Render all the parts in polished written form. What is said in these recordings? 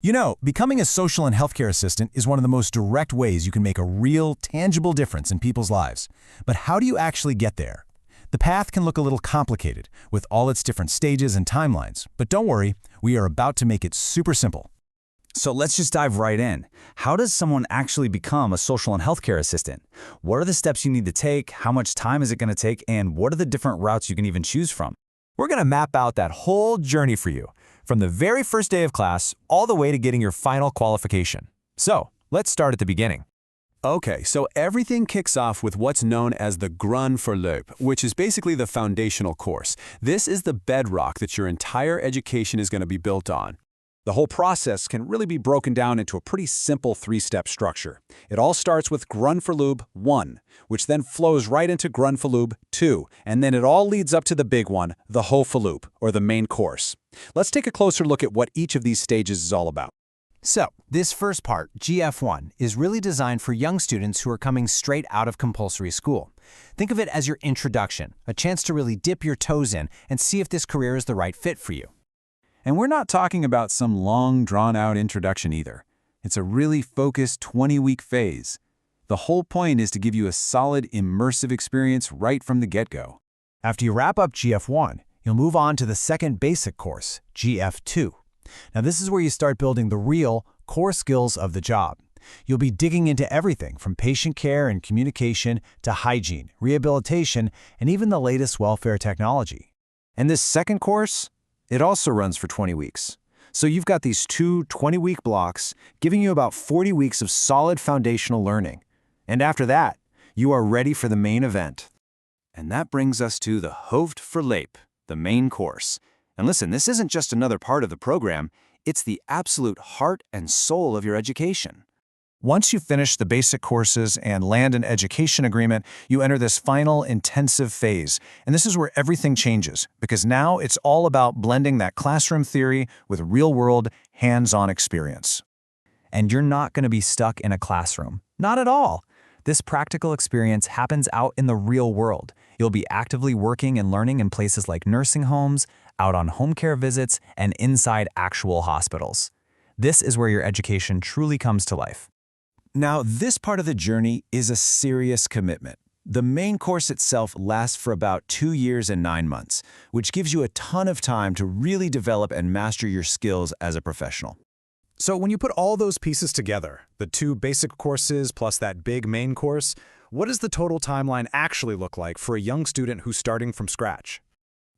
You know, becoming a social and healthcare assistant is one of the most direct ways you can make a real, tangible difference in people's lives. But how do you actually get there? The path can look a little complicated, with all its different stages and timelines. But don't worry, we are about to make it super simple. So let's just dive right in. How does someone actually become a social and healthcare assistant? What are the steps you need to take? How much time is it going to take? And what are the different routes you can even choose from? We're going to map out that whole journey for you, from the very first day of class all the way to getting your final qualification. So, let's start at the beginning. Okay, so everything kicks off with what's known as the Grundverloop, which is basically the foundational course. This is the bedrock that your entire education is going to be built on. The whole process can really be broken down into a pretty simple three-step structure. It all starts with Grundverloop 1, which then flows right into Grundverloop 2, and then it all leads up to the big one, the Hoofdverloop, or the main course. Let's take a closer look at what each of these stages is all about. So, this first part, GF1, is really designed for young students who are coming straight out of compulsory school. Think of it as your introduction, a chance to really dip your toes in and see if this career is the right fit for you. And we're not talking about some long, drawn-out introduction either. It's a really focused 20-week phase. The whole point is to give you a solid, immersive experience right from the get-go. After you wrap up GF1, you'll move on to the second basic course, GF2. Now this is where you start building the real, core skills of the job. You'll be digging into everything from patient care and communication to hygiene, rehabilitation, and even the latest welfare technology. And this second course, it also runs for 20 weeks. So you've got these two 20-week blocks giving you about 40 weeks of solid foundational learning. And after that, you are ready for the main event. And that brings us to the Hoofdverloop, the main course. And listen, this isn't just another part of the program, it's the absolute heart and soul of your education. Once you finish the basic courses and land an education agreement, you enter this final intensive phase. And this is where everything changes, because now it's all about blending that classroom theory with real-world, hands-on experience. And you're not going to be stuck in a classroom. Not at all. This practical experience happens out in the real world. You'll be actively working and learning in places like nursing homes, out on home care visits, and inside actual hospitals. This is where your education truly comes to life. Now, this part of the journey is a serious commitment. The main course itself lasts for about 2 years and 9 months, which gives you a ton of time to really develop and master your skills as a professional. So when you put all those pieces together, the 2 basic courses plus that big main course, what does the total timeline actually look like for a young student who's starting from scratch?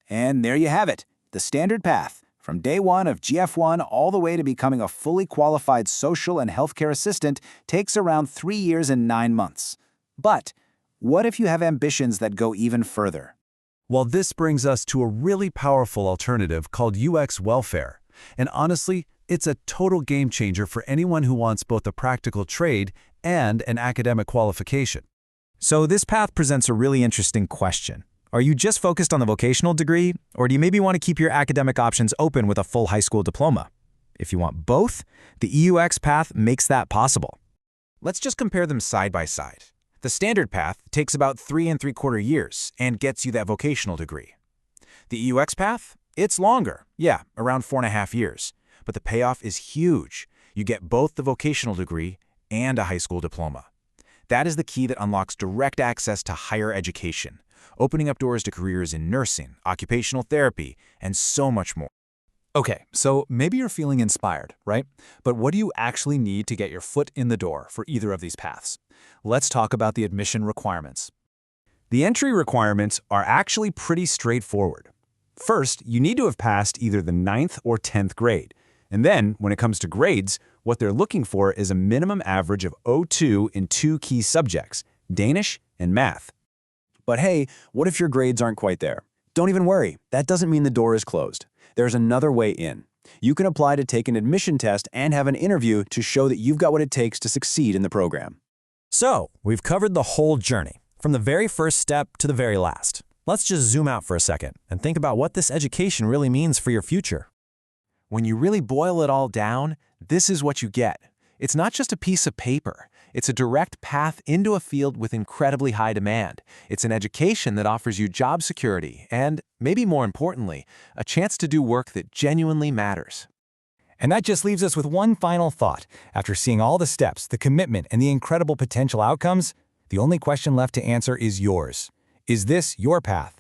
And there you have it, the standard path. From day 1 of GF1 all the way to becoming a fully qualified social and healthcare assistant takes around 3 years and 9 months. But what if you have ambitions that go even further? Well, this brings us to a really powerful alternative called UX Welfare. And honestly, it's a total game changer for anyone who wants both a practical trade and an academic qualification. So this path presents a really interesting question. Are you just focused on the vocational degree, or do you maybe want to keep your academic options open with a full high school diploma? If you want both, the EUX path makes that possible. Let's just compare them side by side. The standard path takes about 3 3/4 years and gets you that vocational degree. The EUX path? It's longer, around 4.5 years. But the payoff is huge. You get both the vocational degree and a high school diploma. That is the key that unlocks direct access to higher education, opening up doors to careers in nursing, occupational therapy, and so much more. Okay, so maybe you're feeling inspired, right? But what do you actually need to get your foot in the door for either of these paths? Let's talk about the admission requirements. The entry requirements are actually pretty straightforward. First, you need to have passed either the 9th or 10th grade. And then, when it comes to grades, what they're looking for is a minimum average of 02 in 2 key subjects, Danish and math. But hey, what if your grades aren't quite there? Don't even worry, that doesn't mean the door is closed. There's another way in. You can apply to take an admission test and have an interview to show that you've got what it takes to succeed in the program. So, we've covered the whole journey, from the very first step to the very last. Let's just zoom out for a second and think about what this education really means for your future. When you really boil it all down, this is what you get. It's not just a piece of paper. It's a direct path into a field with incredibly high demand. It's an education that offers you job security and, maybe more importantly, a chance to do work that genuinely matters. And that just leaves us with one final thought. After seeing all the steps, the commitment, and the incredible potential outcomes, the only question left to answer is yours. Is this your path?